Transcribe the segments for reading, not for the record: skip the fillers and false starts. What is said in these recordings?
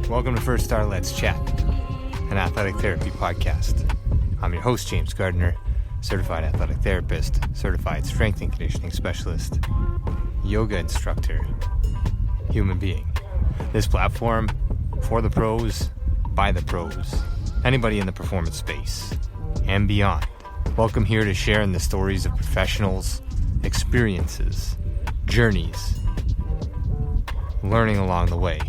Welcome to First Star Let's Chat, an athletic therapy podcast. I'm your host, James Gardner, certified athletic therapist, certified strength and conditioning specialist, yoga instructor, human being. This platform, for the pros, by the pros, anybody in the performance space, and beyond. Welcome here to share in the stories of professionals, experiences, journeys, learning along the way.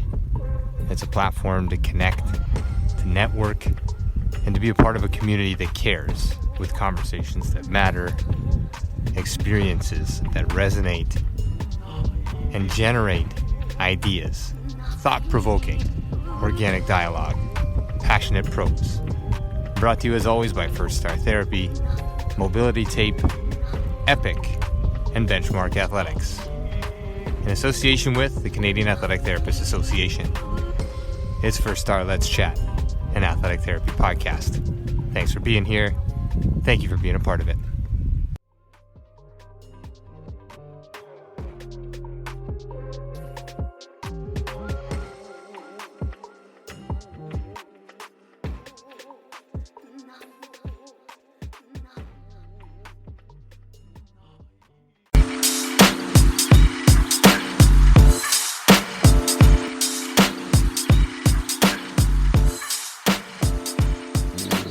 It's a platform to connect, to network, and to be a part of a community that cares, with conversations that matter, experiences that resonate, and generate ideas, thought-provoking, organic dialogue, passionate pros. Brought to you as always by First Star Therapy, Mobility Tape, Epic, and Benchmark Athletics. In association with the Canadian Athletic Therapists Association. It's First Star Let's Chat, an athletic therapy podcast. Thanks for being here. Thank you for being a part of it.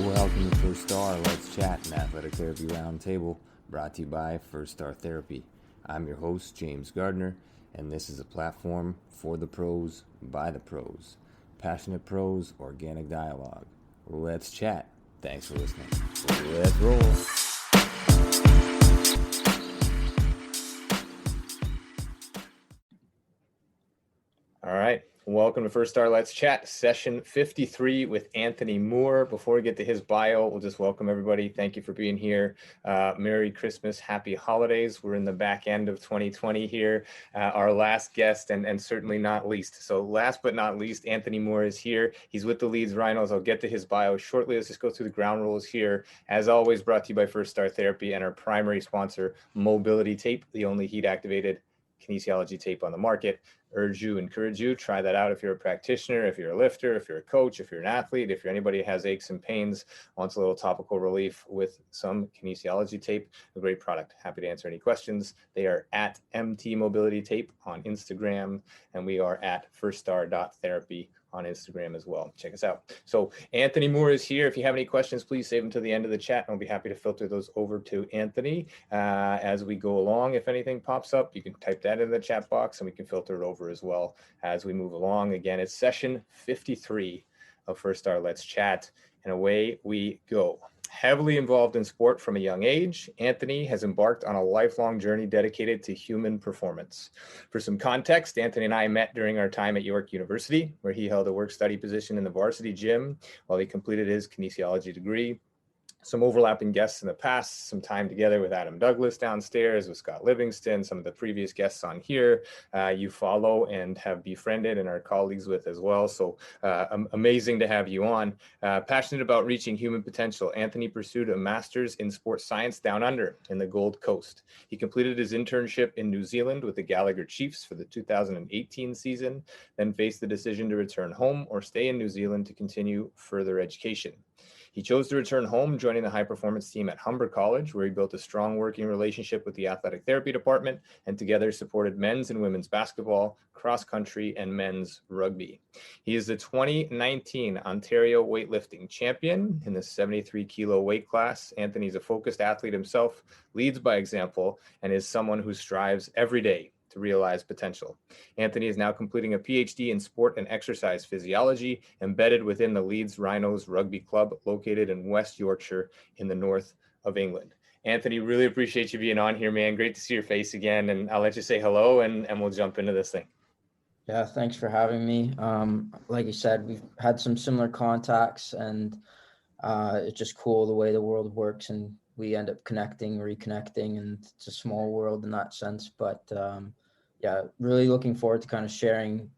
Welcome to First Star Let's Chat, an athletic therapy roundtable brought to you by First Star Therapy. I'm your host, James Gardner, and this is a platform for the pros, by the pros. Passionate pros, organic dialogue. Let's chat. Thanks for listening. Let's roll. All right. Welcome to First Star Let's Chat, session 53 with Anthony Moore. Before we get to his bio, we'll just welcome everybody. Thank you for being here. Merry Christmas, happy holidays. We're in the back end of 2020 here. Our last guest and certainly not least. So last but not least, Anthony Moore is here. He's with the Leeds Rhinos. I'll get to his bio shortly. Let's just go through the ground rules here. As always, brought to you by First Star Therapy and our primary sponsor, Mobility Tape, the only heat-activated kinesiology tape on the market. Encourage you, try that out if you're a practitioner, if you're a lifter, if you're a coach, if you're an athlete, if you're anybody who has aches and pains, wants a little topical relief with some kinesiology tape, a great product. Happy to answer any questions. They are at MT Mobility Tape on Instagram, and we are at firststar.therapy on Instagram as well. Check us out. So Anthony Moore is here. If you have any questions, please save them to the end of the chat, and I'll be happy to filter those over to Anthony as we go along. If anything pops up, you can type that in the chat box, and we can filter it over as well as we move along. Again, it's session 53 of First Star Let's Chat, and away we go. Heavily involved in sport from a young age, Anthony has embarked on a lifelong journey dedicated to human performance. For some context, Anthony and I met during our time at York University, where he held a work-study position in the varsity gym while he completed his kinesiology degree. Some overlapping guests in the past, some time together with Adam Douglas downstairs, with Scott Livingston, some of the previous guests on here you follow and have befriended and are colleagues with as well. So amazing to have you on. Passionate about reaching human potential, Anthony pursued a master's in sports science down under in the Gold Coast. He completed his internship in New Zealand with the Gallagher Chiefs for the 2018 season, then faced the decision to return home or stay in New Zealand to continue further education. He chose to return home, joining the high-performance team at Humber College, where he built a strong working relationship with the athletic therapy department and together supported men's and women's basketball, cross-country, and men's rugby. He is the 2019 Ontario weightlifting champion in the 73-kilo weight class. Anthony's a focused athlete himself, leads by example, and is someone who strives every day to realize potential. Anthony is now completing a PhD in sport and exercise physiology, embedded within the Leeds Rhinos rugby club located in West Yorkshire in the north of England. Anthony, really appreciate you being on here, man. Great to see your face again. And I'll let you say hello and we'll jump into this thing. Yeah, thanks for having me. Like you said, we've had some similar contacts, and it's just cool the way the world works, and we end up connecting, reconnecting, and it's a small world in that sense. But yeah, really looking forward to kind of sharing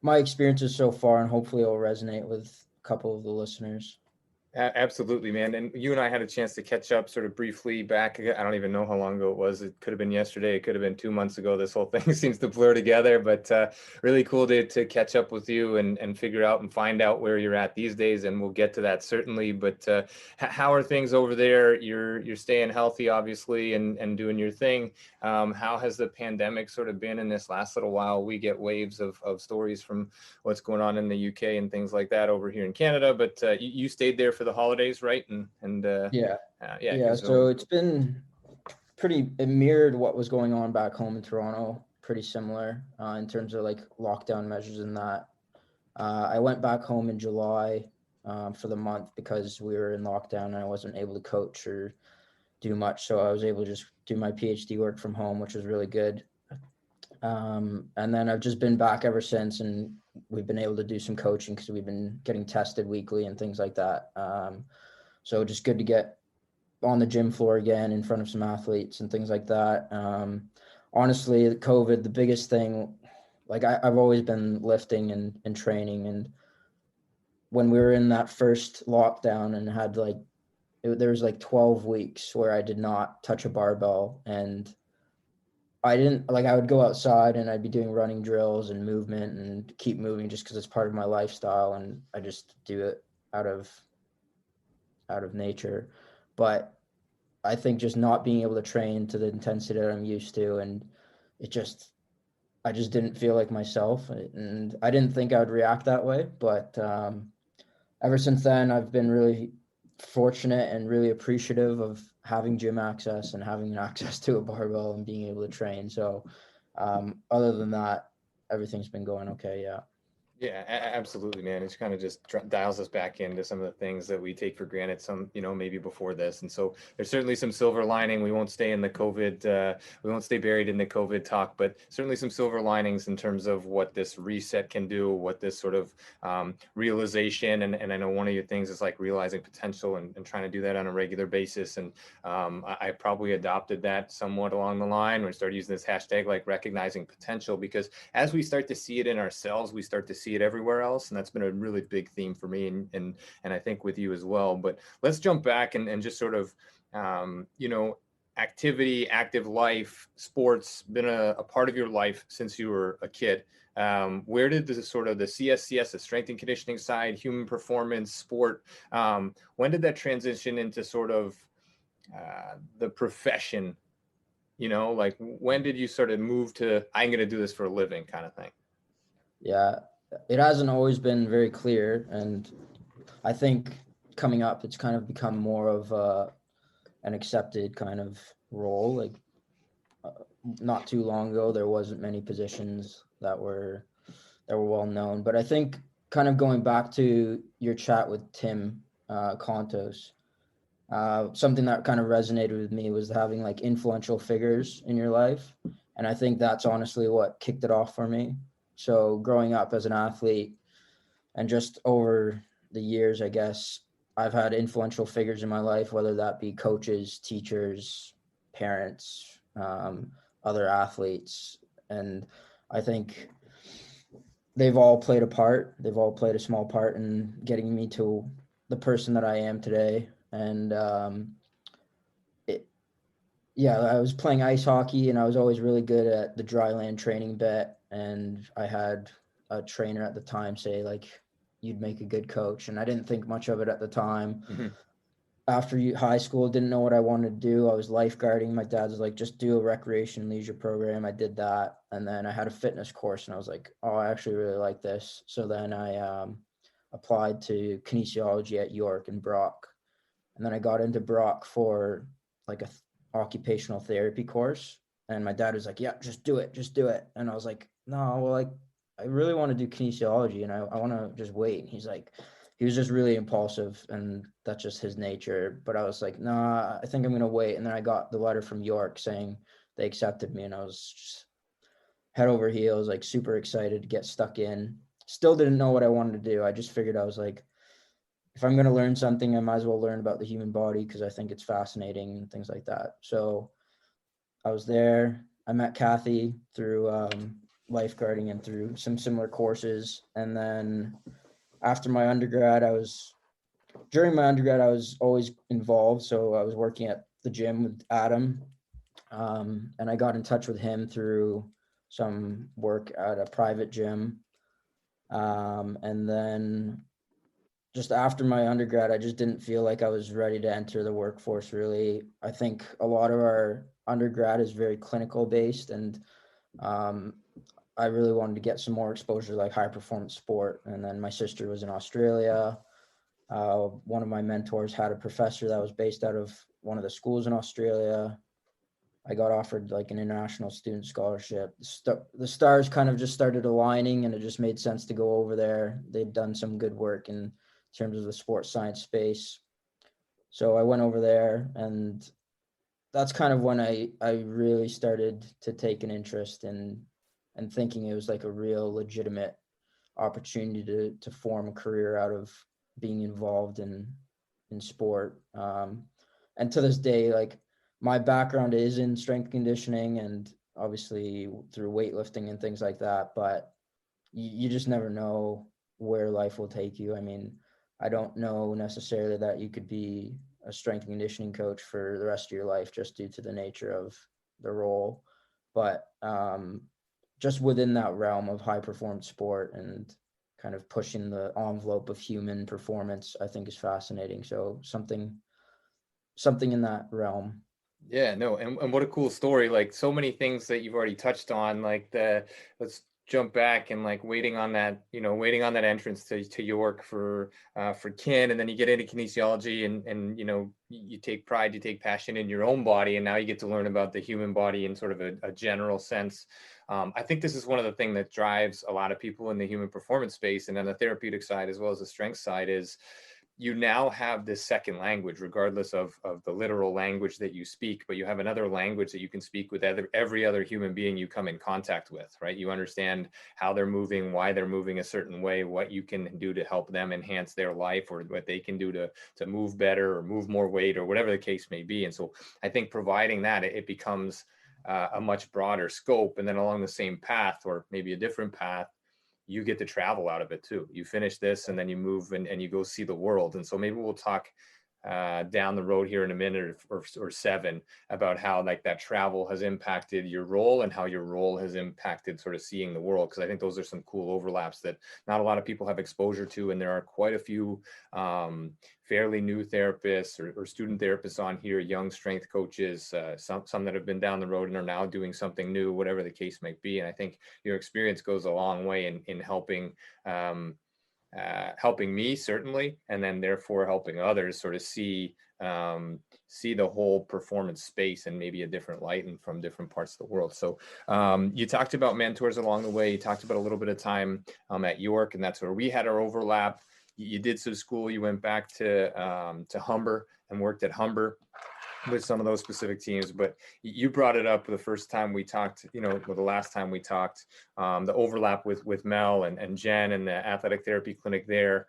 my experiences so far, and hopefully it'll resonate with a couple of the listeners. Absolutely, man. And you and I had a chance to catch up sort of briefly back. I don't even know how long ago it was. It could have been yesterday. It could have been 2 months ago. This whole thing seems to blur together, but really cool to catch up with you and figure out and find out where you're at these days. And we'll get to that certainly. But how are things over there? You're staying healthy, obviously, and doing your thing. How has the pandemic sort of been in this last little while? We get waves of stories from what's going on in the UK and things like that over here in Canada. But you stayed there for the holidays, right? Yeah. Yeah, Yeah. So it's been it mirrored what was going on back home in Toronto, pretty similar in terms of like lockdown measures and that. I went back home in July for the month because we were in lockdown and I wasn't able to coach or do much. So I was able to just do my PhD work from home, which was really good. And then I've just been back ever since, and we've been able to do some coaching because we've been getting tested weekly and things like that. So just good to get on the gym floor again in front of some athletes and things like that. Honestly, COVID, the biggest thing, like I've always been lifting and training. And when we were in that first lockdown and had there was like 12 weeks where I did not touch a barbell, and I didn't I would go outside and I'd be doing running drills and movement and keep moving just because it's part of my lifestyle and I just do it out of nature. But I think just not being able to train to the intensity that I'm used to, and it just I just didn't feel like myself, and I didn't think I would react that way. But ever since then, I've been really fortunate and really appreciative of having gym access and having access to a barbell and being able to train. So other than that, everything's been going okay. Yeah. Yeah, absolutely, man. It kind of just dials us back into some of the things that we take for granted, some, maybe before this. And so there's certainly some silver lining. We won't stay in the COVID, we won't stay buried in the COVID talk, but certainly some silver linings in terms of what this reset can do, what this sort of realization. And I know one of your things is like realizing potential and trying to do that on a regular basis. And I probably adopted that somewhat along the line when I started using this hashtag, like recognizing potential, because as we start to see it in ourselves, we start to see it everywhere else. And that's been a really big theme for me and I think with you as well. But let's jump back and just sort of, activity, active life, sports been a part of your life since you were a kid. Where did the sort of the CSCS, the strength and conditioning side, human performance, sport, when did that transition into sort of the profession? Like when did you sort of move to, I'm going to do this for a living kind of thing? Yeah. It hasn't always been very clear, and I think coming up, it's kind of become more of an accepted kind of role. Like not too long ago, there wasn't many positions that were well known. But I think kind of going back to your chat with Tim Contos, something that kind of resonated with me was having like influential figures in your life, and I think that's honestly what kicked it off for me. So growing up as an athlete and just over the years, I guess I've had influential figures in my life, whether that be coaches, teachers, parents, other athletes. And I think they've all played a part. They've all played a small part in getting me to the person that I am today. And I was playing ice hockey and I was always really good at the dry land training bit. And I had a trainer at the time say, like, you'd make a good coach. And I didn't think much of it at the time. Mm-hmm. After high school, didn't know what I wanted to do. I was lifeguarding. My dad was like, just do a recreation leisure program. I did that. And then I had a fitness course and I was like, oh, I actually really like this. So then I applied to kinesiology at York and Brock. And then I got into Brock for like a occupational therapy course. And my dad was like, yeah, just do it. And I was like, no, well, like, I really want to do kinesiology and I want to just wait. And he was just really impulsive and that's just his nature. But I was like, nah, I think I'm going to wait. And then I got the letter from York saying they accepted me and I was just head over heels, like super excited to get stuck in. Still didn't know what I wanted to do. I just figured I was like, if I'm going to learn something, I might as well learn about the human body because I think it's fascinating and things like that. So I was there. I met Kathy through lifeguarding and through some similar courses. And then after my undergrad, I was during my undergrad, I was always involved. So I was working at the gym with Adam, and I got in touch with him through some work at a private gym. And then just after my undergrad, I just didn't feel like I was ready to enter the workforce, really. I think a lot of our undergrad is very clinical based, and I really wanted to get some more exposure to like high performance sport. And then my sister was in Australia. One of my mentors had a professor that was based out of one of the schools in Australia. I got offered like an international student scholarship. The stars kind of just started aligning, and it just made sense to go over there. They'd done some good work in terms of the sports science space. So I went over there, and that's kind of when I really started to take an interest in and thinking it was like a real legitimate opportunity to form a career out of being involved in sport. And to this day, like my background is in strength conditioning and obviously through weightlifting and things like that, but you just never know where life will take you. I mean, I don't know necessarily that you could be a strength and conditioning coach for the rest of your life just due to the nature of the role. But just within that realm of high performance sport and kind of pushing the envelope of human performance, I think is fascinating. So something in that realm. Yeah, no, and what a cool story. Like so many things that you've already touched on, like let's jump back and like waiting on that, waiting on that entrance to York for kin, and then you get into kinesiology and you take pride, you take passion in your own body, and now you get to learn about the human body in sort of a general sense. I think this is one of the things that drives a lot of people in the human performance space and on the therapeutic side as well as the strength side is you now have this second language, regardless of the literal language that you speak, but you have another language that you can speak with every other human being you come in contact with, right? You understand how they're moving, why they're moving a certain way, what you can do to help them enhance their life, or what they can do to move better or move more weight or whatever the case may be. And so I think providing that, it becomes a much broader scope. And then along the same path, or maybe a different path, you get to travel out of it too. You finish this and then you move and you go see the world. And so maybe we'll talk down the road here in a minute or seven about how like that travel has impacted your role and how your role has impacted sort of seeing the world. Because I think those are some cool overlaps that not a lot of people have exposure to. And there are quite a few fairly new therapists or student therapists on here, young strength coaches, some that have been down the road and are now doing something new, whatever the case might be. And I think your experience goes a long way in helping helping me certainly, and then therefore helping others sort of see the whole performance space in maybe a different light and from different parts of the world. So you talked about mentors along the way. You talked about a little bit of time at York, and that's where we had our overlap. You did some school. You went back to Humber and worked at Humber with some of those specific teams, but you brought it up the first time we talked, the last time we talked, the overlap with Mel and Jen and the athletic therapy clinic there.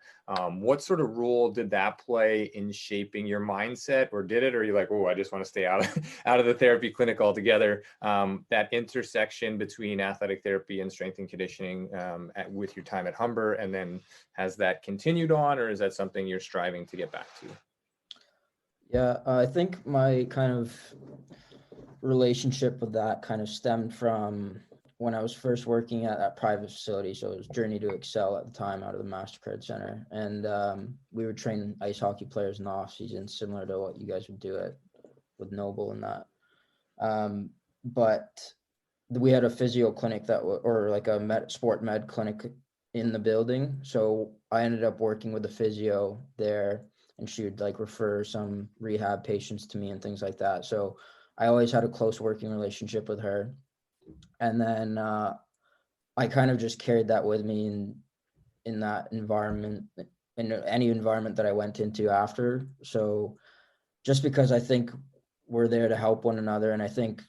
What sort of role did that play in shaping your mindset, or did it, or you're like, oh, I just want to stay out of the therapy clinic altogether? That intersection between athletic therapy and strength and conditioning with your time at Humber, and then has that continued on, or is that something you're striving to get back to? Yeah, I think my kind of relationship with that kind of stemmed from when I was first working at that private facility. So it was Journey to Excel at the time out of the MasterCard Center. And we would train ice hockey players in the off season, similar to what you guys would do with Noble and that. But we had a physio clinic or like a sport med clinic in the building. So I ended up working with the physio there, and she would like refer some rehab patients to me and things like that. So I always had a close working relationship with her. And then I kind of just carried that with me in that environment, in any environment that I went into after. So just because I think we're there to help one another, and I think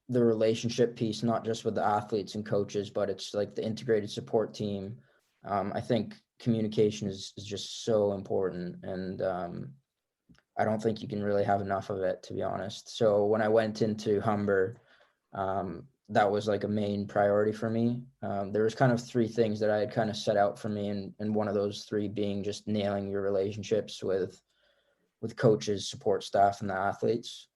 the relationship piece, not just with the athletes and coaches, but it's like the integrated support team. I think communication is just so important, and I don't think you can really have enough of it, to be honest. So when I went into Humber, that was like a main priority for me. There was kind of three things that I had kind of set out for me, and one of those three being just nailing your relationships with coaches, support staff, and the athletes.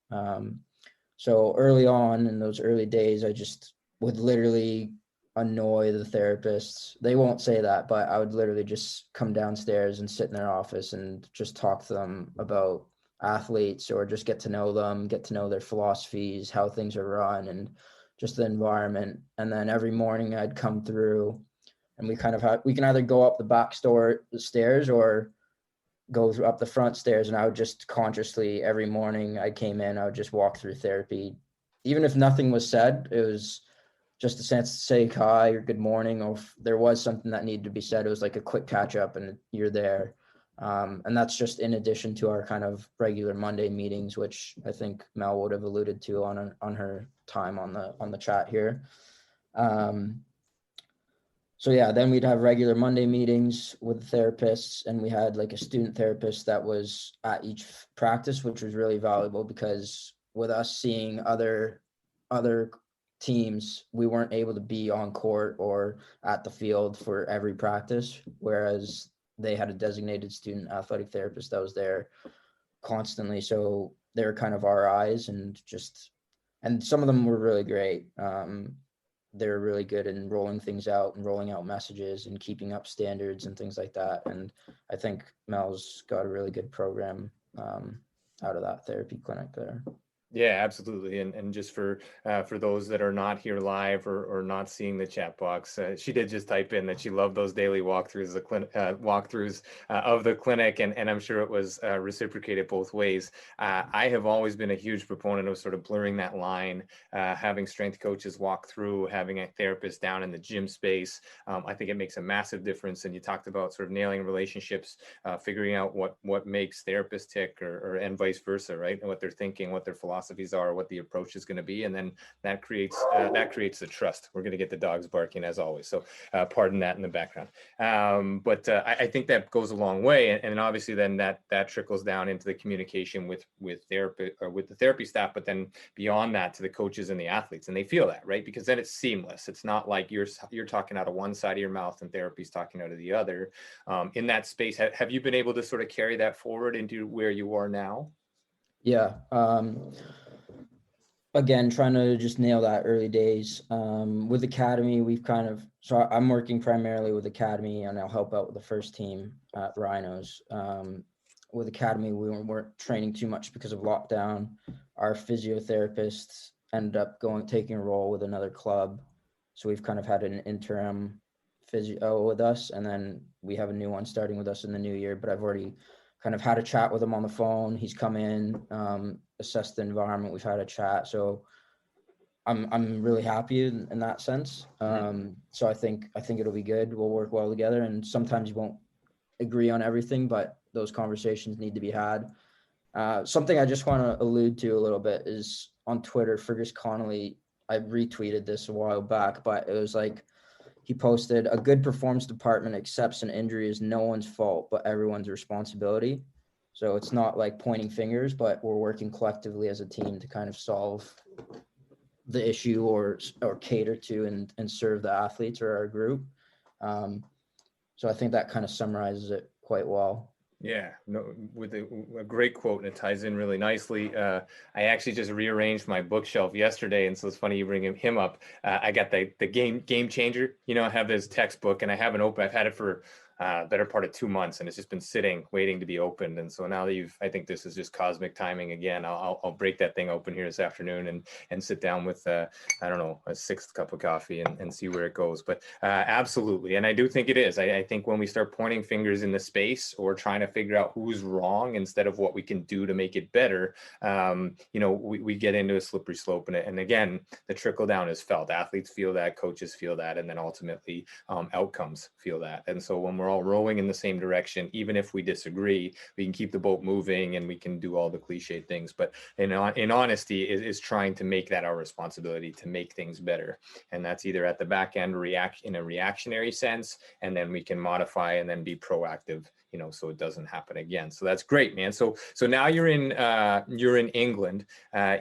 So early on in those early days, I just would literally annoy the therapists. They won't say that, but I would literally just come downstairs and sit in their office and just talk to them about athletes, or just get to know them, get to know their philosophies, how things are run, and just the environment. And then every morning I'd come through, and we can either go up the back stairs or go up the front stairs. And I would just consciously, every morning I came in, I would just walk through therapy. Even if nothing was said, it was just a chance to say hi or good morning, or if there was something that needed to be said, it was like a quick catch up and you're there. And that's just in addition to our kind of regular Monday meetings, which I think Mel would have alluded to on her time on the chat here. So yeah, then we'd have regular Monday meetings with the therapists, and we had like a student therapist that was at each practice, which was really valuable, because with us seeing other teams, we weren't able to be on court or at the field for every practice, whereas they had a designated student athletic therapist that was there constantly. So they're kind of our eyes, and some of them were really great. They're really good in rolling things out and rolling out messages and keeping up standards and things like that. And I think Mel's got a really good program out of that therapy clinic there. Yeah, absolutely. And just for those that are not here live or not seeing the chat box, she did just type in that she loved those daily walkthroughs, of the clinic, and I'm sure it was reciprocated both ways. I have always been a huge proponent of sort of blurring that line, having strength coaches walk through, having a therapist down in the gym space. I think it makes a massive difference. And you talked about sort of nailing relationships, figuring out what makes therapists tick, and vice versa, right? And what they're thinking, what their philosophies are, what the approach is going to be, and then that creates the trust. We're going to get the dogs barking as always, so pardon that in the background. But I think that goes a long way, and obviously then that trickles down into the communication with therapy, or with the therapy staff, but then beyond that to the coaches and the athletes, and they feel that, right? Because then it's seamless. It's not like you're talking out of one side of your mouth and therapy's talking out of the other. In that space, have you been able to sort of carry that forward into where you are now? Yeah. Again, trying to just nail that early days. With Academy, I'm working primarily with Academy, and I'll help out with the first team at Rhinos. With Academy, we weren't training too much because of lockdown. Our physiotherapists ended up taking a role with another club. So we've kind of had an interim physio with us, and then we have a new one starting with us in the new year. But I've already kind of had a chat with him on the phone. He's come in, assessed the environment. We've had a chat. So I'm really happy in that sense. So I think it'll be good. We'll work well together, and sometimes you won't agree on everything, but those conversations need to be had. Something I just want to allude to a little bit is on Twitter, Fergus Connolly, I retweeted this a while back, but it was like, he posted, "A good performance department accepts an injury is no one's fault, but everyone's responsibility." So it's not like pointing fingers, but we're working collectively as a team to kind of solve the issue or cater to and serve the athletes or our group. So I think that kind of summarizes it quite well. Yeah, no, with a great quote, and it ties in really nicely. I actually just rearranged my bookshelf yesterday, and so it's funny you bring him up. I got the game changer. I have this textbook, and I haven't opened. I've had it for better part of 2 months, and it's just been sitting waiting to be opened. And so now that I think this is just cosmic timing again. I'll break that thing open here this afternoon and sit down with I don't know, a 6th cup of coffee and see where it goes. But absolutely, and I do think it is. I think when we start pointing fingers in the space or trying to figure out who's wrong instead of what we can do to make it better, we get into a slippery slope. And again, the trickle down is felt. Athletes feel that, coaches feel that, and then ultimately outcomes feel that. And so when we're all rowing in the same direction, even if we disagree, we can keep the boat moving and we can do all the cliche things. But in honesty, is trying to make that our responsibility to make things better. And that's either at the back end react in a reactionary sense, and then we can modify and then be proactive, so it doesn't happen again. So that's great, man. So now you're in England.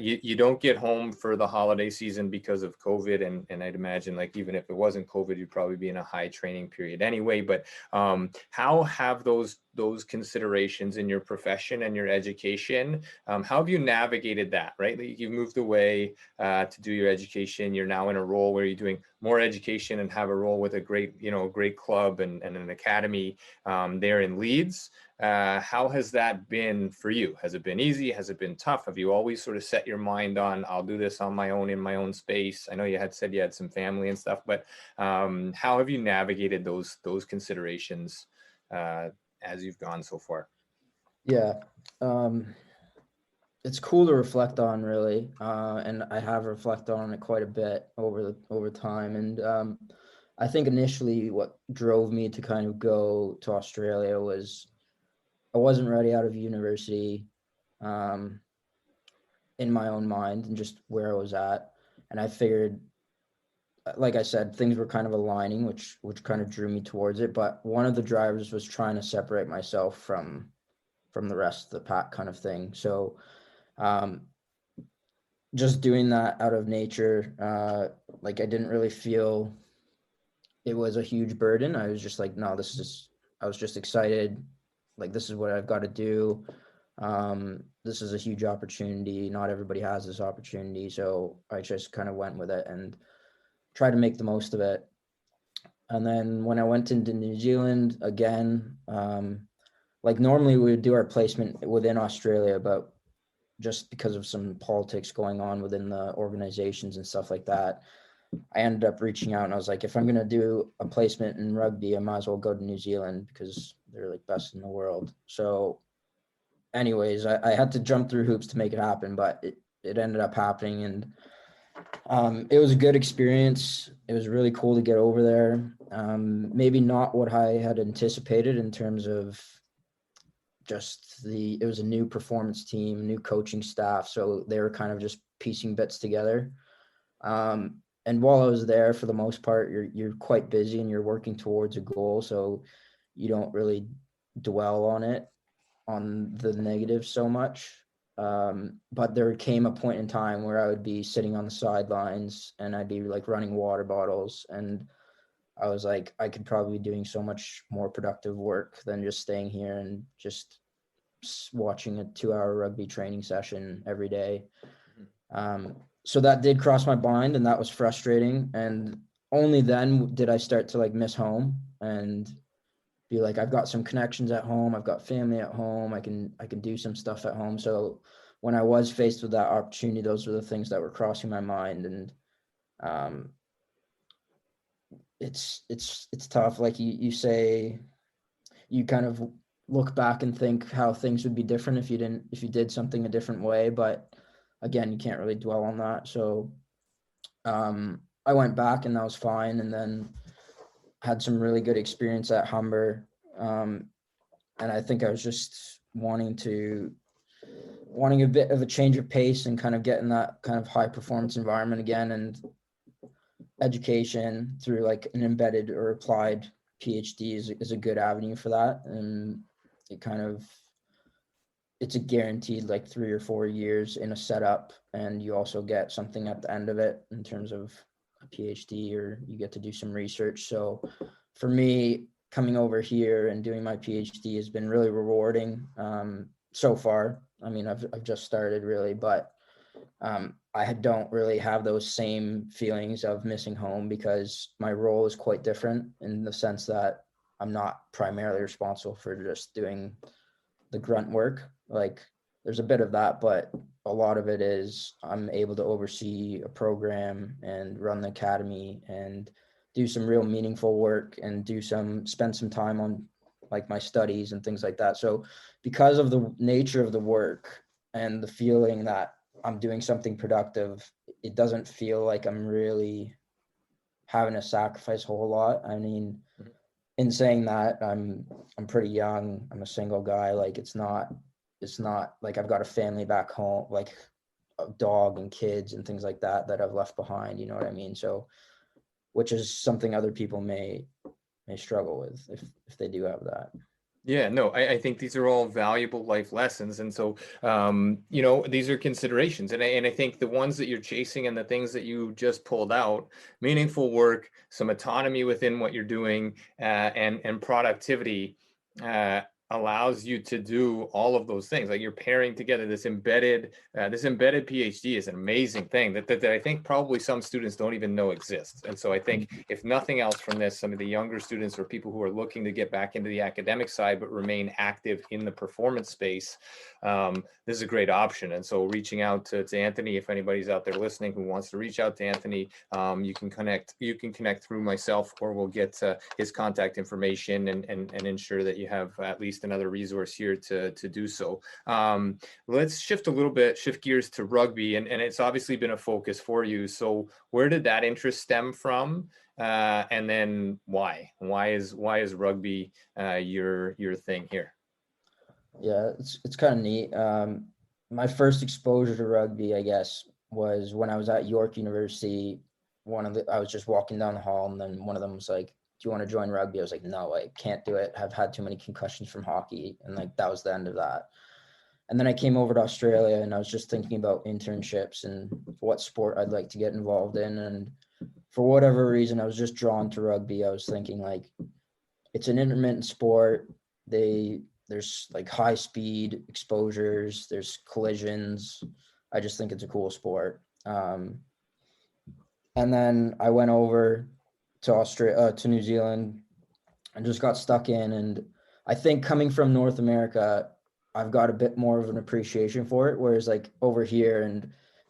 You don't get home for the holiday season because of COVID, and I'd imagine, like, even if it wasn't COVID, you'd probably be in a high training period anyway. But how have those considerations in your profession and your education, how have you navigated that, right? Like, you moved away to do your education. You're now in a role where you're doing more education and have a role with a great club and an academy there in Leeds. How has that been for you? Has it been easy? Has it been tough? Have you always sort of set your mind on, I'll do this on my own, in my own space? I know you had said you had some family and stuff, but how have you navigated those considerations as you've gone so far? Yeah. It's cool to reflect on, really. And I have reflected on it quite a bit over time. And I think initially what drove me to kind of go to Australia was I wasn't ready out of university, in my own mind and just where I was at. And I figured, like I said, things were kind of aligning, which kind of drew me towards it. But one of the drivers was trying to separate myself from the rest of the pack, kind of thing. So just doing that out of nature, like, I didn't really feel it was a huge burden. I was just like, no, I was just excited. Like, this is what I've got to do. This is a huge opportunity. Not everybody has this opportunity. So I just kind of went with it and tried to make the most of it. And then when I went into New Zealand again, like, normally we would do our placement within Australia, but just because of some politics going on within the organizations and stuff like that, I ended up reaching out and I was like, if I'm going to do a placement in rugby, I might as well go to New Zealand because they're like best in the world. So anyways, I had to jump through hoops to make it happen, but it ended up happening. And it was a good experience. It was really cool to get over there. Maybe not what I had anticipated in terms of just it was a new performance team, new coaching staff. So they were kind of just piecing bits together. And while I was there, for the most part, you're quite busy and you're working towards a goal. So you don't really dwell on the negative so much. But there came a point in time where I would be sitting on the sidelines and I'd be like running water bottles. And I was like, I could probably be doing so much more productive work than just staying here and just watching a 2-hour rugby training session every day. So that did cross my mind, and that was frustrating. And only then did I start to like miss home and be like, I've got some connections at home. I've got family at home. I can do some stuff at home. So when I was faced with that opportunity, those were the things that were crossing my mind. And it's tough. Like you say, you kind of look back and think how things would be different if you did something a different way. But again, you can't really dwell on that. So I went back and that was fine. And then had some really good experience at Humber. And I think I was just wanting a bit of a change of pace and kind of get in that kind of high performance environment again. And education through like an embedded or applied PhD is a good avenue for that. And it's a guaranteed like 3 or 4 years in a setup. And you also get something at the end of it in terms of a PhD, or you get to do some research. So for me, coming over here and doing my PhD has been really rewarding so far. I mean, I've just started really, but I don't really have those same feelings of missing home because my role is quite different in the sense that I'm not primarily responsible for just doing the grunt work. Like, there's a bit of that, but a lot of it is I'm able to oversee a program and run the academy and do some real meaningful work and spend some time on like my studies and things like that. So because of the nature of the work and the feeling that I'm doing something productive, it doesn't feel like I'm really having to sacrifice a whole lot. I mean, in saying that, I'm pretty young. I'm a single guy. Like, it's not like I've got a family back home, like a dog and kids and things like that I've left behind. You know what I mean? So, which is something other people may struggle with if they do have that. Yeah, no, I think these are all valuable life lessons. And so, these are considerations. And I think the ones that you're chasing and the things that you just pulled out, meaningful work, some autonomy within what you're doing, and productivity, allows you to do all of those things. Like you're pairing together this embedded PhD is an amazing thing that I think probably some students don't even know exists. And so I think if nothing else from this, some of the younger students or people who are looking to get back into the academic side but remain active in the performance space, this is a great option. And so reaching out to Anthony, if anybody's out there listening who wants to reach out to Anthony, you can connect through myself, or we'll get his contact information and ensure that you have at least another resource here to do so. Let's shift gears to rugby, and it's obviously been a focus for you. So where did that interest stem from? And then why is rugby your thing here? Yeah, it's kind of neat. My first exposure to rugby, I guess, was when I was at York University. I was just walking down the hall, and then one of them was like, "Do you want to join rugby?" I was like, "No, I can't do it. I've had too many concussions from hockey," and like that was the end of that. And then I came over to Australia, and I was just thinking about internships and what sport I'd like to get involved in. And for whatever reason, I was just drawn to rugby. I was thinking like, it's an intermittent sport. There's like high speed exposures, there's collisions. I just think it's a cool sport. And then I went over to New Zealand and just got stuck in. And I think coming from North America, I've got a bit more of an appreciation for it. Whereas like over here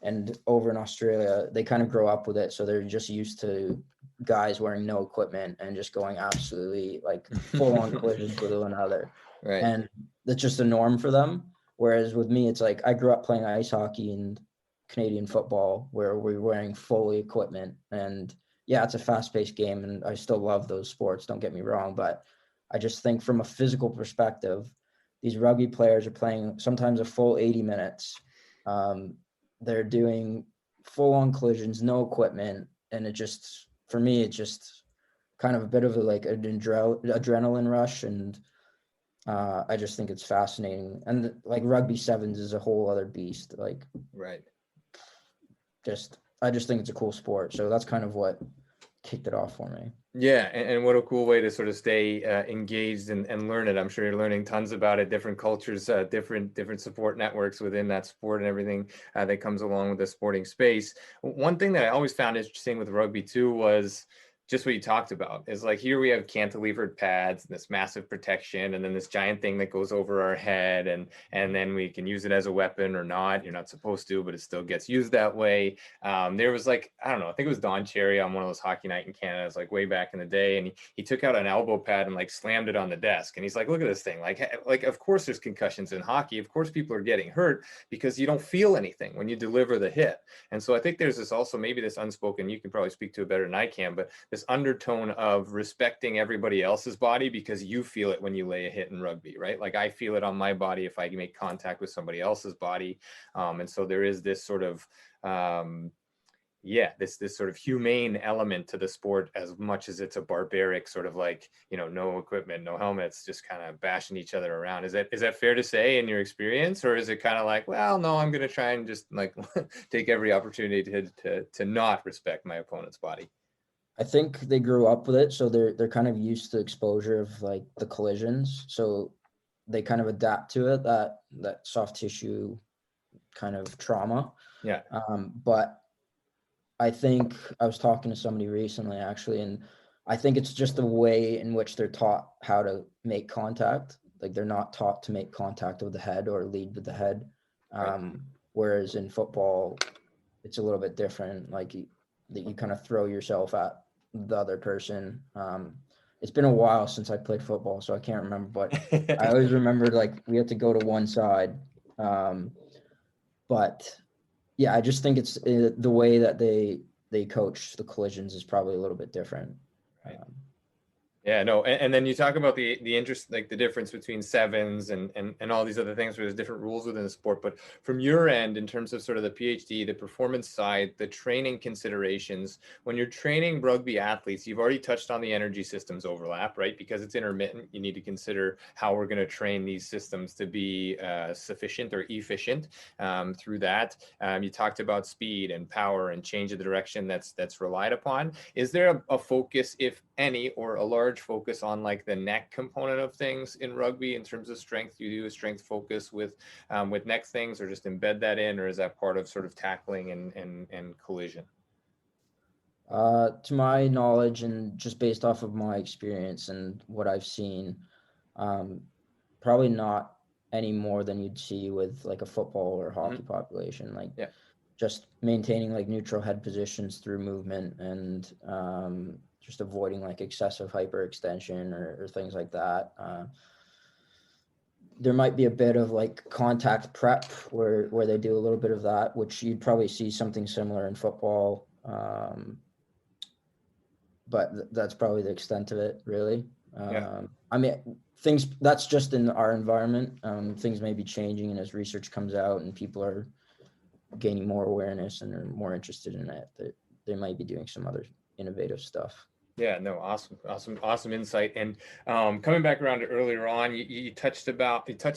and over in Australia, they kind of grow up with it. So they're just used to guys wearing no equipment and just going absolutely like full on collisions with one another. Right. And that's just a norm for them. Whereas with me, it's like I grew up playing ice hockey and Canadian football where we're wearing fully equipment. And yeah, it's a fast-paced game, and I still love those sports, don't get me wrong. But I just think from a physical perspective, these rugby players are playing sometimes a full 80 minutes. They're doing full-on collisions, no equipment. And it just, for me, it's just kind of a bit of an adrenaline rush. And I just think it's fascinating. And like rugby sevens is a whole other beast. Like, Right. I just think it's a cool sport. So that's kind of what kicked it off for me. Yeah, and what a cool way to sort of stay engaged and learn it. I'm sure you're learning tons about it, different cultures, different support networks within that sport and everything that comes along with the sporting space. One thing that I always found interesting with rugby too was just what you talked about is like here we have cantilevered pads and this massive protection and then this giant thing that goes over our head and then we can use it as a weapon or not. You're not supposed to, but it still gets used that way. There was like, I don't know, I think it was Don Cherry on one of those hockey night in Canada. It was like way back in the day. And he took out an elbow pad and like slammed it on the desk. And he's like, look at this thing. Like, of course there's concussions in hockey. Of course people are getting hurt because you don't feel anything when you deliver the hit. And so I think there's this also, maybe this unspoken, you can probably speak to it better than I can, but this undertone of respecting everybody else's body because you feel it when you lay a hit in rugby, right? Like I feel it on my body if I make contact with somebody else's body. And so there is this sort of, this sort of humane element to the sport as much as it's a barbaric sort of like, no equipment, no helmets, just kind of bashing each other around. Is that fair to say in your experience? Or is it kind of like, well, no, I'm going to try and just like take every opportunity to not respect my opponent's body? I think they grew up with it, so they're kind of used to exposure of like the collisions, so they kind of adapt to it, that soft tissue kind of trauma. Yeah. But I think I was talking to somebody recently actually, and I think it's just the way in which they're taught how to make contact. Like they're not taught to make contact with the head or lead with the head. Right. Whereas in football, it's a little bit different. Like you kind of throw yourself at the other person. It's been a while since I played football, so I can't remember, but I always remembered like we had to go to one side. But yeah, I just think it's the way that they coach the collisions is probably a little bit different. Right. Yeah, no, and then you talk about the interest, like the difference between sevens and all these other things where there's different rules within the sport. But from your end, in terms of sort of the PhD, the performance side, the training considerations, when you're training rugby athletes, you've already touched on the energy systems overlap, right? Because it's intermittent, you need to consider how we're going to train these systems to be sufficient or efficient through that. You talked about speed and power and change of the direction that's relied upon. Is there a focus, if any, or a large focus on like the neck component of things in rugby in terms of strength? You do a strength focus with neck things, or just embed that in, or is that part of sort of tackling and collision? To my knowledge, and just based off of my experience and what I've seen, probably not any more than you'd see with like a football or hockey population. Like, yeah, just maintaining like neutral head positions through movement, and just avoiding like excessive hyperextension or things like that. There might be a bit of like contact prep where they do a little bit of that, which you'd probably see something similar in football. But that's probably the extent of it, really. yeah. I mean, things that's just in our environment. Things may be changing, and as research comes out and people are gaining more awareness and are more interested in it, that they might be doing some other innovative stuff. Yeah, no, awesome insight. And coming back around to earlier on, you touched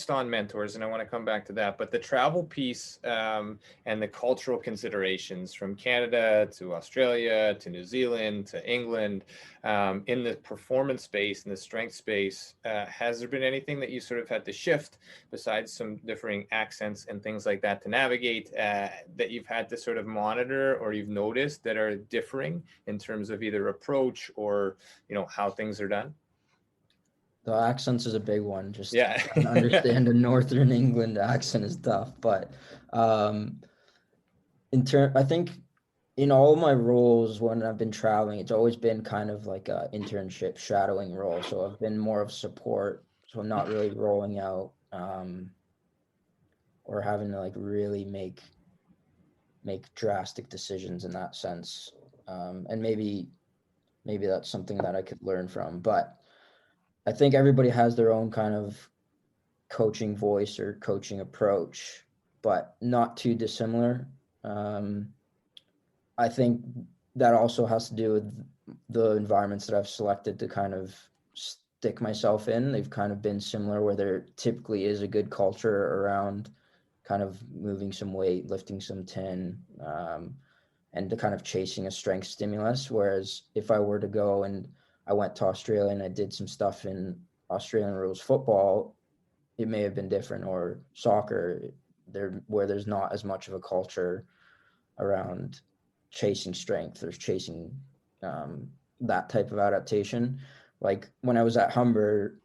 on mentors, and I want to come back to that. But the travel piece and the cultural considerations from Canada to Australia to New Zealand to England, in the performance space and the strength space, has there been anything that you sort of had to shift, besides some differing accents and things like that, to navigate, that you've had to sort of monitor or you've noticed that are differing in terms of either approach or how ththings are done? The accents is a big one. Just Yeah. trying to understand a Northern England accent is tough, but I think in all my roles when I've been traveling, it's always been kind of like a internship shadowing role. So I've been more of support. So I'm not really rolling out or having to like really make drastic decisions in that sense. And maybe that's something that I could learn from. But I think everybody has their own kind of coaching voice or coaching approach, but not too dissimilar. I think that also has to do with the environments that I've selected to kind of stick myself in. They've kind of been similar, where there typically is a good culture around kind of moving some weight, lifting some tin, and to kind of chasing a strength stimulus. Whereas if I were to go and I went to Australia and I did some stuff in Australian rules football, it may have been different, or soccer, where there's not as much of a culture around chasing strength or chasing that type of adaptation. Like when I was at Humber,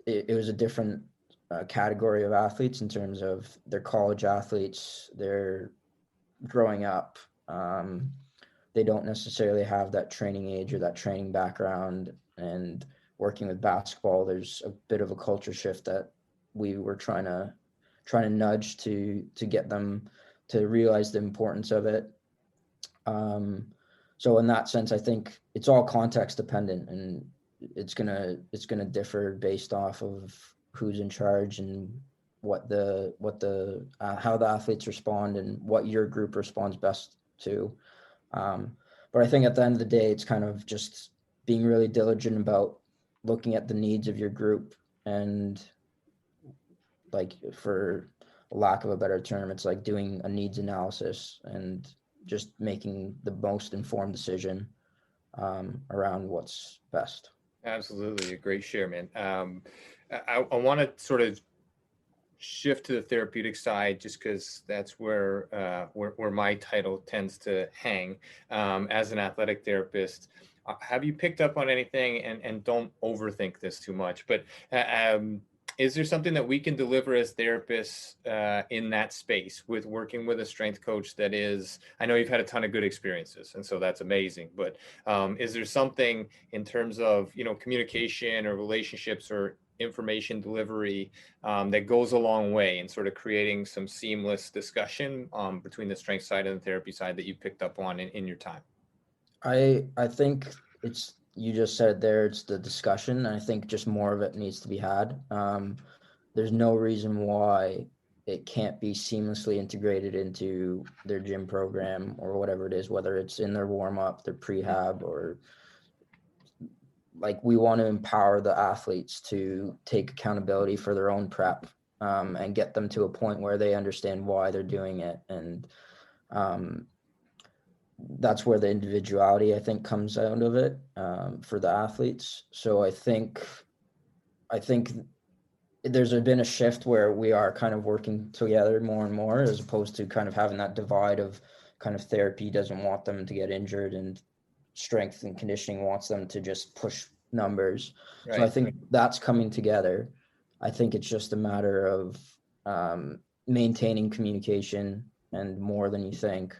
it was a different category of athletes in terms of their college athletes. They're growing up. They don't necessarily have that training age or that training background. And working with basketball, there's a bit of a culture shift that we were trying to nudge to get them to realize the importance of it. So in that sense, I think it's all context dependent, and it's gonna differ based off of who's in charge and what the how the athletes respond and what your group responds best to. But I think at the end of the day, it's kind of just being really diligent about looking at the needs of your group, and like, for lack of a better term, it's like doing a needs analysis and just making the most informed decision around what's best. Absolutely, a great share, man. I want to sort of shift to the therapeutic side, just because that's where my title tends to hang as an athletic therapist. Have you picked up on anything, and don't overthink this too much, but is there something that we can deliver as therapists in that space with working with a strength coach that is, I know you've had a ton of good experiences, and so that's amazing, but is there something in terms of, communication or relationships or information delivery that goes a long way in sort of creating some seamless discussion between the strength side and the therapy side that you picked up on in your time? I think you just said there, it's the discussion. And I think just more of it needs to be had. There's no reason why it can't be seamlessly integrated into their gym program or whatever it is, whether it's in their warm up, their prehab, or like we want to empower the athletes to take accountability for their own prep, and get them to a point where they understand why they're doing it. And that's where the individuality, I think, comes out of it, for the athletes. So I think there's been a shift where we are kind of working together more and more, as opposed to kind of having that divide of kind of therapy doesn't want them to get injured and strength and conditioning wants them to just push numbers. Right. So I think that's coming together. I think it's just a matter of maintaining communication and more than you think,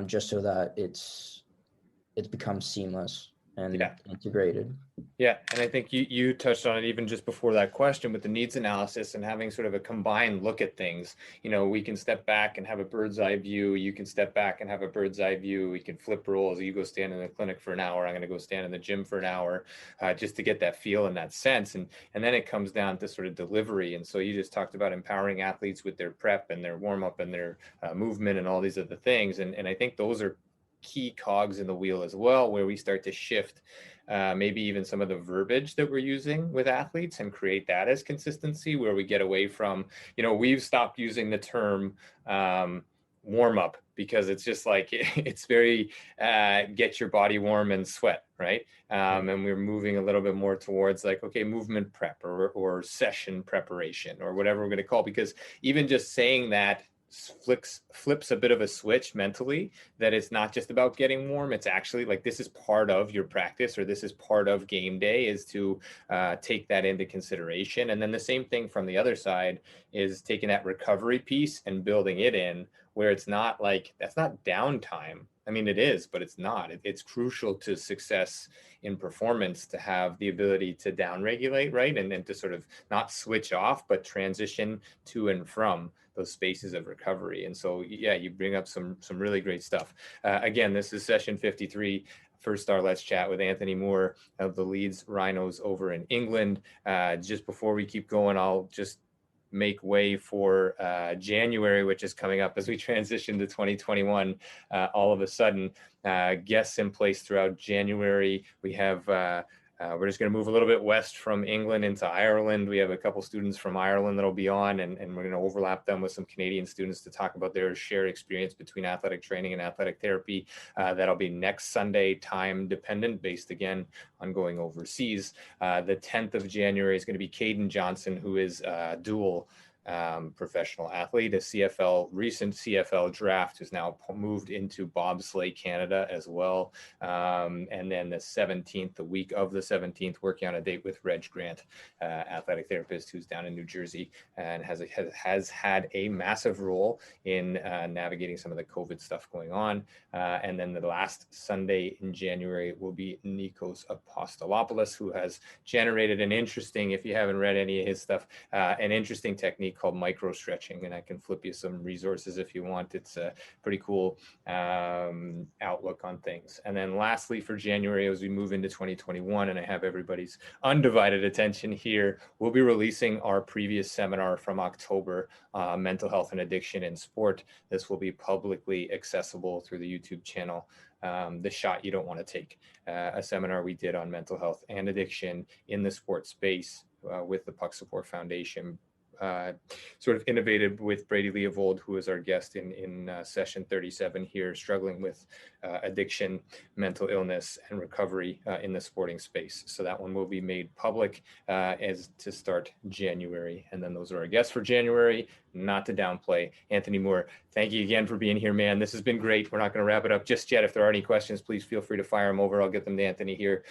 just so that it becomes seamless and integrated. Yeah, and I think you touched on it even just before that question with the needs analysis and having sort of a combined look at things. We can step back and have a bird's eye view. You can step back and have a bird's eye view. We can flip roles. You go stand in the clinic for an hour. I'm going to go stand in the gym for an hour, just to get that feel and that sense. And then it comes down to sort of delivery. And so you just talked about empowering athletes with their prep and their warm up and their movement and all these other things. And I think those are key cogs in the wheel as well, where we start to shift maybe even some of the verbiage that we're using with athletes and create that as consistency, where we get away from, we've stopped using the term warm up because it's just like, it's very get your body warm and sweat, right? And we're moving a little bit more towards like, okay, movement prep or session preparation or whatever we're going to call, because even just saying that flips a bit of a switch mentally, that it's not just about getting warm. It's actually like, this is part of your practice, or this is part of game day, is to take that into consideration. And then the same thing from the other side is taking that recovery piece and building it in, where it's not like, that's not downtime. I mean, it is, but it's not. It's crucial to success in performance to have the ability to downregulate, right? And then to sort of not switch off, but transition to and from those spaces of recovery. And so, yeah, you bring up some really great stuff. Again, this is session 53. First Star Let's Chat with Anthony Moore of the Leeds Rhinos over in England. Just before we keep going, I'll just make way for January, which is coming up as we transition to 2021. All of a sudden, guests in place throughout January. We have we're just going to move a little bit west from England into Ireland. We have a couple students from Ireland that'll be on, and we're going to overlap them with some Canadian students to talk about their shared experience between athletic training and athletic therapy. That'll be next Sunday, time dependent, based again on going overseas. The 10th of January is going to be Caden Johnson, who is dual professional athlete, a recent CFL draft, who's now moved into bobsleigh Canada as well. And then the 17th, the week of the 17th, working on a date with Reg Grant, athletic therapist who's down in New Jersey and has had a massive role in navigating some of the COVID stuff going on. And then the last Sunday in January will be Nikos Apostolopoulos, who has generated an interesting, if you haven't read any of his stuff, an interesting technique called micro stretching, and I can flip you some resources if you want. It's a pretty cool outlook on things. And then lastly, for January, as we move into 2021, and I have everybody's undivided attention here, we'll be releasing our previous seminar from October, mental health and addiction in sport. This will be publicly accessible through the YouTube channel. The Shot You Don't Want to Take, a seminar we did on mental health and addiction in the sports space with the Puck Support Foundation, sort of innovated with Brady Leovold, who is our guest in session 37 here, struggling with addiction, mental illness, and recovery in the sporting space. So that one will be made public as to start January. And then those are our guests for January. Not to downplay Anthony Moore. Thank you again for being here, man. This has been great. We're not going to wrap it up just yet. If there are any questions, please feel free to fire them over. I'll get them to Anthony here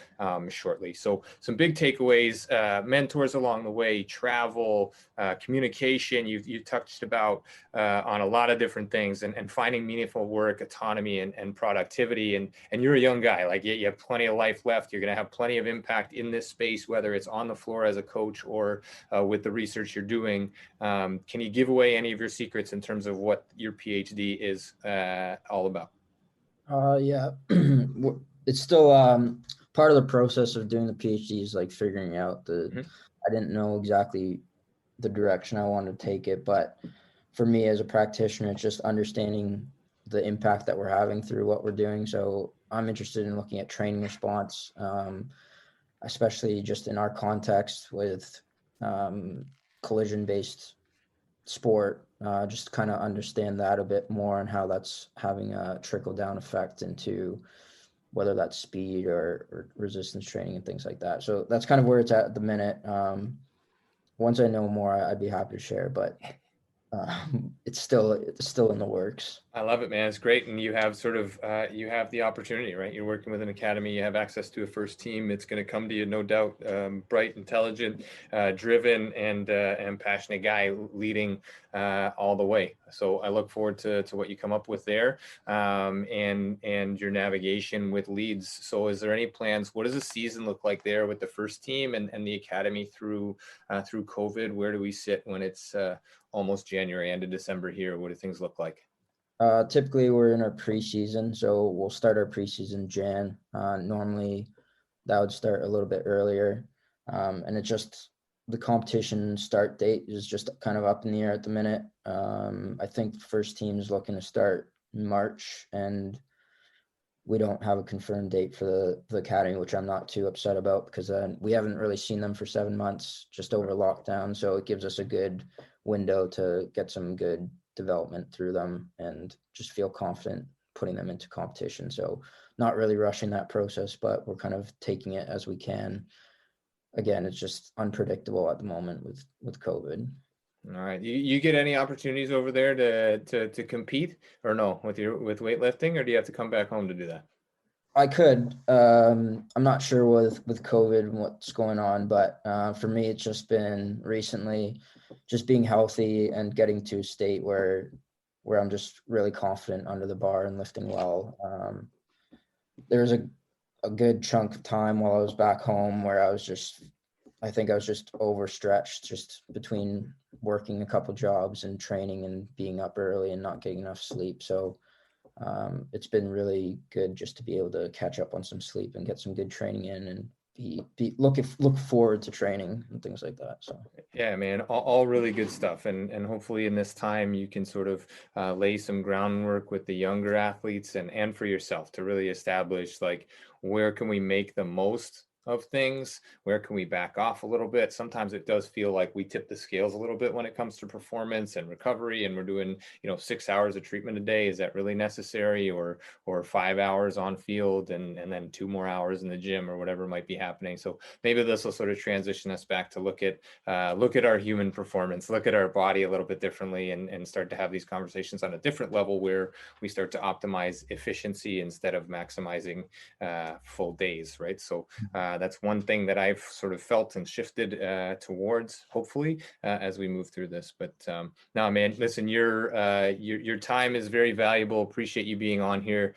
shortly. So some big takeaways, mentors along the way, travel, communication. You touched about on a lot of different things, and finding meaningful work, autonomy, and productivity. And you're a young guy. Like, you have plenty of life left. You're going to have plenty of impact in this space, whether it's on the floor as a coach or with the research you're doing. Can you give away any of your secrets in terms of what your PhD is all about? Yeah, it's still part of the process of doing the PhD is like figuring out I didn't know exactly the direction I wanted to take it, but for me as a practitioner, it's just understanding the impact that we're having through what we're doing. So I'm interested in looking at training response, especially just in our context with collision-based sport, just kind of understand that a bit more and how that's having a trickle-down effect into whether that's speed or resistance training and things like that. So that's kind of where it's at the minute. Once I know more, I'd be happy to share, but it's still in the works. I love it, man. It's great. And you have sort of, you have the opportunity, right? You're working with an academy, you have access to a first team. It's going to come to you, no doubt, bright, intelligent, driven, and passionate guy leading all the way. So I look forward to what you come up with there, and your navigation with Leeds. So is there any plans? What does the season look like there with the first team and the academy through COVID? Where do we sit when it's almost January, end of December here? What do things look like? Typically we're in our preseason, so we'll start our preseason Jan. Normally that would start a little bit earlier. And it's just the competition start date is just kind of up in the air at the minute. I think the first team is looking to start in March, and we don't have a confirmed date for the academy, which I'm not too upset about because we haven't really seen them for 7 months just over lockdown. So it gives us a good window to get some good development through them and just feel confident putting them into competition. So not really rushing that process, but we're kind of taking it as we can. Again, it's just unpredictable at the moment with COVID. All right. You get any opportunities over there to compete or no with weightlifting, or do you have to come back home to do that? I could. I'm not sure with COVID and what's going on, but for me, it's just been recently just being healthy and getting to a state where I'm just really confident under the bar and lifting well. There was a good chunk of time while I was back home where I think I was just overstretched just between working a couple jobs and training and being up early and not getting enough sleep. So it's been really good just to be able to catch up on some sleep and get some good training in and look forward to training and things like that. So yeah, man, all really good stuff, and hopefully in this time you can sort of lay some groundwork with the younger athletes and for yourself to really establish like where can we make the most of things, where can we back off a little bit. Sometimes it does feel like we tip the scales a little bit when it comes to performance and recovery, and we're doing 6 hours of treatment a day. Is that really necessary? Or 5 hours on field and then 2 more hours in the gym or whatever might be happening. So maybe this will sort of transition us back to look at our human performance, look at our body a little bit differently, and start to have these conversations on a different level where we start to optimize efficiency instead of maximizing full days, right? So that's one thing that I've sort of felt and shifted towards, hopefully, as we move through this. But no, man, listen, your time is very valuable. Appreciate you being on here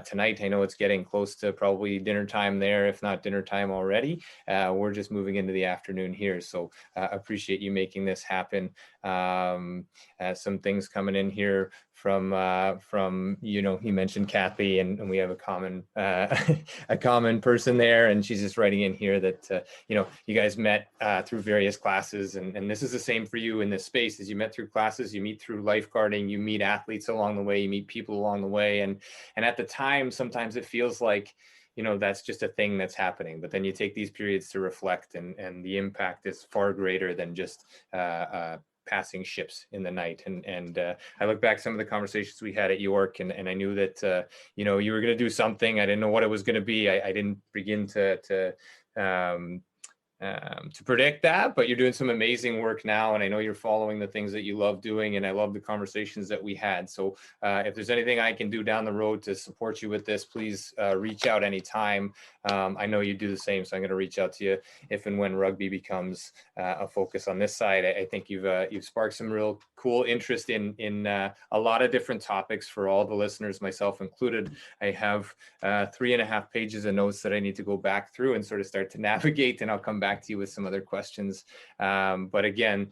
tonight. I know it's getting close to probably dinner time there, if not dinner time already. We're just moving into the afternoon here, so appreciate you making this happen. Some things coming in here from he mentioned Kathy, and we have a common a common person there, and she's just writing in here that you guys met through various classes, and this is the same for you in this space. As you met through classes, you meet through lifeguarding, you meet athletes along the way, you meet people along the way, and at the time sometimes it feels like that's just a thing that's happening, but then you take these periods to reflect, and the impact is far greater than just passing ships in the night. And I look back some of the conversations we had at York, and I knew that you were going to do something. I didn't know what it was going to be. I didn't begin to predict that, but you're doing some amazing work now, and I know you're following the things that you love doing, and I love the conversations that we had. So if there's anything I can do down the road to support you with this, please reach out anytime. I know you do the same, so I'm going to reach out to you if and when rugby becomes a focus on this side. I think you've sparked some real cool interest in a lot of different topics for all the listeners, myself included. I have 3.5 pages of notes that I need to go back through and sort of start to navigate, and I'll come back back to you with some other questions. But again,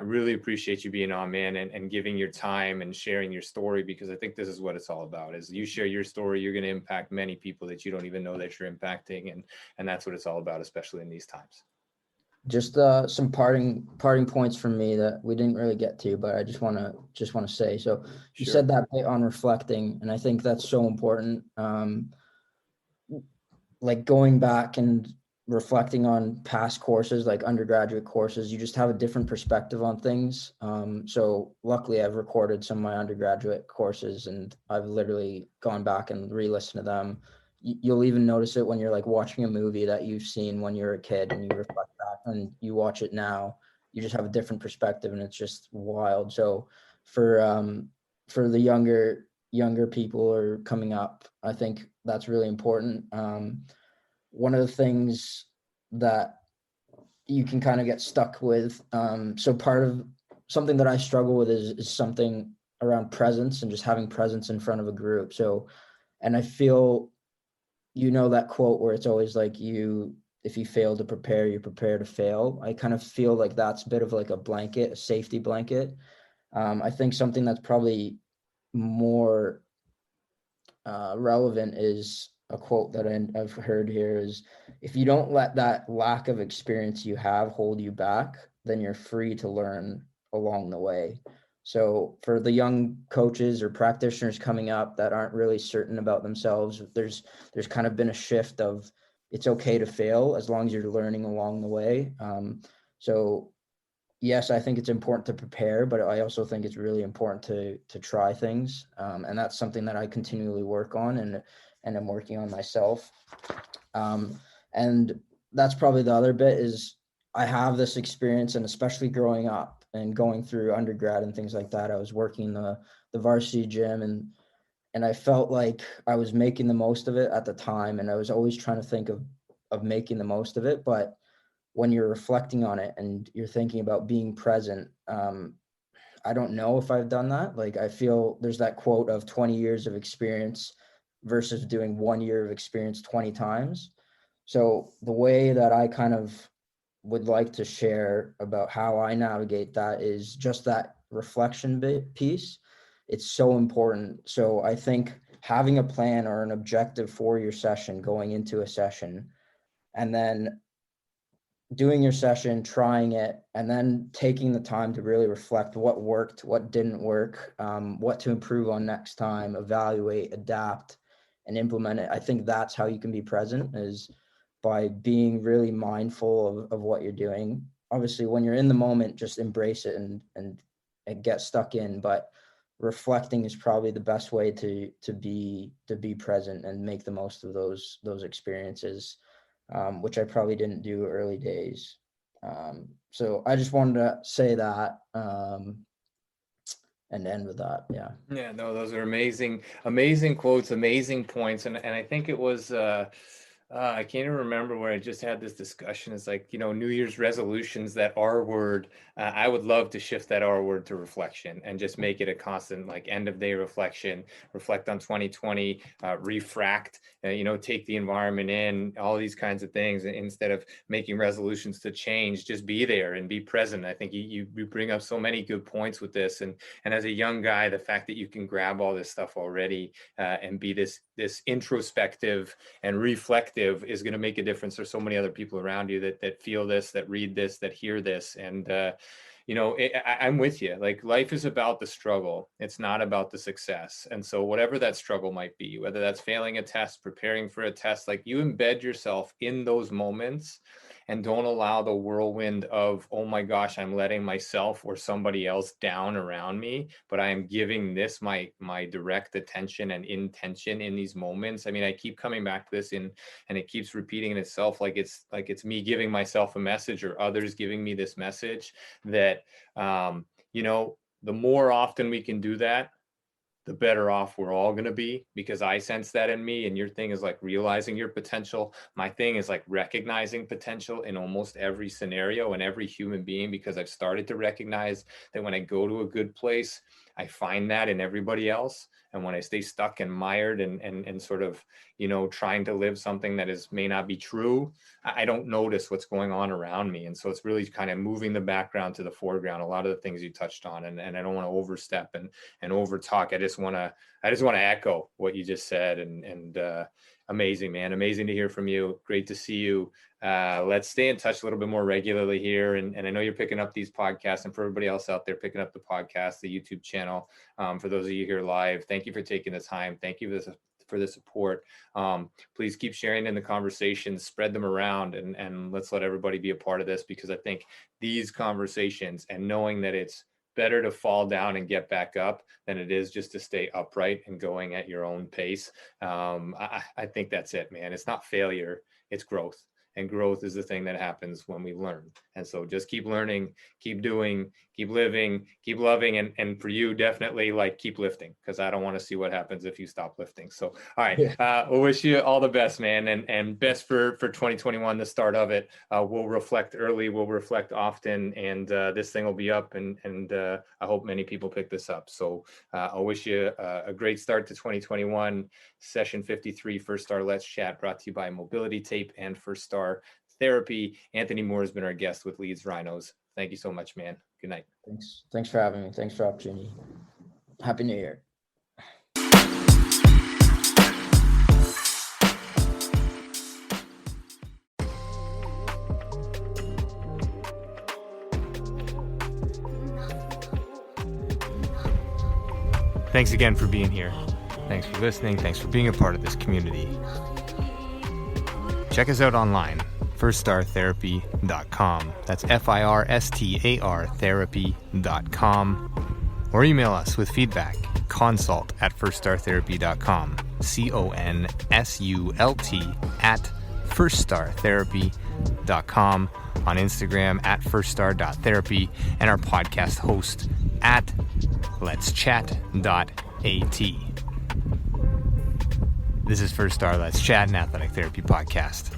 really appreciate you being on, man, and giving your time and sharing your story, because I think this is what it's all about. Is you share your story, you're going to impact many people that you don't even know that you're impacting, and that's what it's all about, especially in these times. Just some parting points from me that we didn't really get to, but I just want to say. So you Sure. said that bit on reflecting, and I think that's so important. Like going back and reflecting on past courses, like undergraduate courses, you just have a different perspective on things. So luckily I've recorded some of my undergraduate courses, and I've literally gone back and re-listened to them. You'll even notice it when you're like watching a movie that you've seen when you're a kid, and you reflect back and you watch it now, you just have a different perspective, and it's just wild. So for the younger people are coming up, I think that's really important. One of the things that you can kind of get stuck with, so part of something that I struggle with is something around presence and just having presence in front of a group. So, and I feel, that quote where it's always like, if you fail to prepare, you prepare to fail. I kind of feel like that's a bit of like a safety blanket. I think something that's probably more relevant is a quote that I've heard here is, if you don't let that lack of experience you have hold you back, then you're free to learn along the way. So for the young coaches or practitioners coming up that aren't really certain about themselves, there's kind of been a shift of, it's okay to fail as long as you're learning along the way. So yes, I think it's important to prepare, but I also think it's really important to try things, and that's something that I continually work on, and I'm working on myself. And that's probably the other bit is, I have this experience, and especially growing up and going through undergrad and things like that, I was working the varsity gym, and I felt like I was making the most of it at the time, and I was always trying to think of making the most of it, but when you're reflecting on it and you're thinking about being present, I don't know if I've done that. Like, I feel there's that quote of 20 years of experience versus doing 1 year of experience 20 times. So the way that I kind of would like to share about how I navigate that is just that reflection piece. It's so important. So I think having a plan or an objective for your session, going into a session, and then doing your session, trying it, and then taking the time to really reflect what worked, what didn't work, what to improve on next time, evaluate, adapt, and implement it. I think that's how you can be present, is by being really mindful of what you're doing. Obviously, when you're in the moment, just embrace it and get stuck in. But reflecting is probably the best way to be present and make the most of those experiences, which I probably didn't do early days. So I just wanted to say that, and end with that. Yeah. Yeah, no, those are amazing quotes, amazing points. And I think it was, I can't even remember where I just had this discussion. It's like, New Year's resolutions, that R word, I would love to shift that R word to reflection and just make it a constant, like, end of day reflection, reflect on 2020, refract, take the environment in, all these kinds of things. And instead of making resolutions to change, just be there and be present. I think you bring up so many good points with this. And as a young guy, the fact that you can grab all this stuff already, and be this introspective and reflective is going to make a difference. There's so many other people around you that feel this, that read this, that hear this. And I'm with you. Like, life is about the struggle. It's not about the success. And so whatever that struggle might be, whether that's failing a test, preparing for a test, like, you embed yourself in those moments and don't allow the whirlwind of, oh my gosh, I'm letting myself or somebody else down around me, but I am giving this my direct attention and intention in these moments. I mean, I keep coming back to this and it keeps repeating itself, like it's me giving myself a message or others giving me this message that, the more often we can do that, the better off we're all going to be, because I sense that in me. And your thing is like realizing your potential. My thing is like recognizing potential in almost every scenario and every human being, because I've started to recognize that when I go to a good place, I find that in everybody else. And when I stay stuck and mired and sort of, trying to live something that may not be true, I don't notice what's going on around me. And so it's really kind of moving the background to the foreground, a lot of the things you touched on, and I don't want to overstep and over talk. I just want to echo what you just said, and amazing, man. Amazing to hear from you. Great to see you. Let's stay in touch a little bit more regularly here. And I know you're picking up these podcasts, and for everybody else out there picking up the podcast, the YouTube channel, for those of you here live, thank you for taking the time. Thank you for the support. Please keep sharing in the conversations, spread them around, and let's let everybody be a part of this, because I think these conversations, and knowing that it's better to fall down and get back up than it is just to stay upright and going at your own pace. I think that's it, man. It's not failure, it's growth. And growth is the thing that happens when we learn. And so just keep learning, keep doing, keep living, keep loving. And for you, definitely keep lifting, because I don't want to see what happens if you stop lifting. So, all right. We'll wish you all the best, man. And best for 2021, the start of it. We'll reflect early, we'll reflect often, and this thing will be up, and I hope many people pick this up. So I'll wish you a great start to 2021. Session 53, First Star Let's Chat, brought to you by Mobility Tape and First Star Therapy. Anthony Moore has been our guest with Leeds Rhinos. Thank you so much, man. Good night. Thanks for having me. Thanks for the opportunity. Happy New Year. Thanks again for being here. Thanks for listening. Thanks for being a part of this community. Check us out online, firststartherapy.com. That's FIRSTAR therapy.com. Or email us with feedback, consult@firststartherapy.com, CONSULT@firststartherapy.com, on Instagram @firststar.therapy, and our podcast host @letschat.at. This is First Star Let's Chat, an athletic therapy podcast.